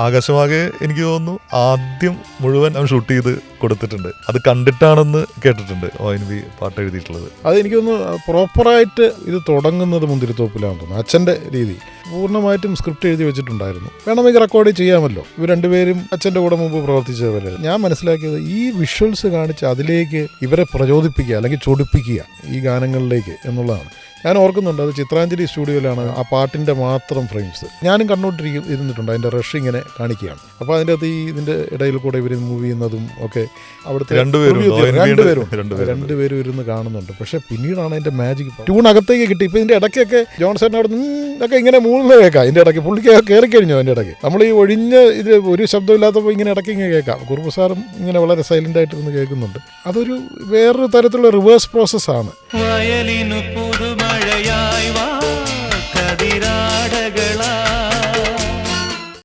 ആകാശമാകെ എനിക്ക് തോന്നുന്നു ആദ്യം മുഴുവൻ അവൻ ഷൂട്ട് ചെയ്ത് കൊടുത്തിട്ടുണ്ട്. അത് കണ്ടിട്ടാണെന്ന് കേട്ടിട്ടുണ്ട് ONV പാട്ട് എഴുതിയിട്ടുള്ളത്. അതെനിക്ക് തോന്നുന്നു പ്രോപ്പറായിട്ട് ഇത് തുടങ്ങുന്നത് മുന്തിരിത്തോപ്പിലാണെന്ന് തോന്നുന്നു. അച്ഛൻ്റെ രീതി പൂർണ്ണമായിട്ടും സ്ക്രിപ്റ്റ് എഴുതി വെച്ചിട്ടുണ്ടായിരുന്നു. വേണമെങ്കിൽ റെക്കോർഡ് ചെയ്യാമല്ലോ. ഇവർ രണ്ടുപേരും അച്ഛൻ്റെ കൂടെ മുമ്പ് പ്രവർത്തിച്ചവരെ. ഞാൻ മനസ്സിലാക്കിയത് ഈ വിഷ്വൽസ് കാണിച്ച് അതിലേക്ക് ഇവരെ പ്രചോദിപ്പിക്കുക അല്ലെങ്കിൽ ചൊടിപ്പിക്കുക ഈ ഗാനങ്ങളിലേക്ക് എന്നുള്ളതാണ്. ഞാൻ ഓർക്കുന്നുണ്ട്, അത് ചിത്രാഞ്ജലി സ്റ്റുഡിയോയിലാണ് ആ പാട്ടിൻ്റെ മാത്രം ഫ്രെയിംസ്. ഞാനും ഇരുന്നിട്ടുണ്ട്. അതിൻ്റെ റഷ് ഇങ്ങനെ കാണിക്കുകയാണ്. അപ്പോൾ അതിൻ്റെ അകത്ത് ഇതിൻ്റെ ഇടയിൽ കൂടെ ഇവർ മൂവ് ചെയ്യുന്നതും ഒക്കെ അവിടുത്തെ രണ്ടുപേരും ഇരുന്ന് കാണുന്നുണ്ട്. പക്ഷേ പിന്നീടാണ് അതിൻ്റെ മാജിക്. ട്യൂൺ അകത്തേക്ക് കിട്ടി. ഇപ്പോൾ ഇതിൻ്റെ ഇടയ്ക്കൊക്കെ ജോൺസൺ അവിടെ ഒക്കെ ഇങ്ങനെ മൂന്ന് കേൾക്കാം. അതിൻ്റെ ഇടയ്ക്ക് പുള്ളിക്ക് കയറി കഴിഞ്ഞു. അതിൻ്റെ ഇടയ്ക്ക് നമ്മൾ ഈ ഒഴിഞ്ഞ ഇത് ഒരു ശബ്ദമില്ലാത്തപ്പോൾ ഇങ്ങനെ ഇടയ്ക്ക് ഇങ്ങനെ കേൾക്കാം. കുറുപ്പ് സാറും ഇങ്ങനെ വളരെ സൈലൻ്റായിട്ടിരുന്ന് കേൾക്കുന്നുണ്ട്. അതൊരു വേറൊരു തരത്തിലുള്ള റിവേഴ്സ് പ്രോസസ്സാണ്.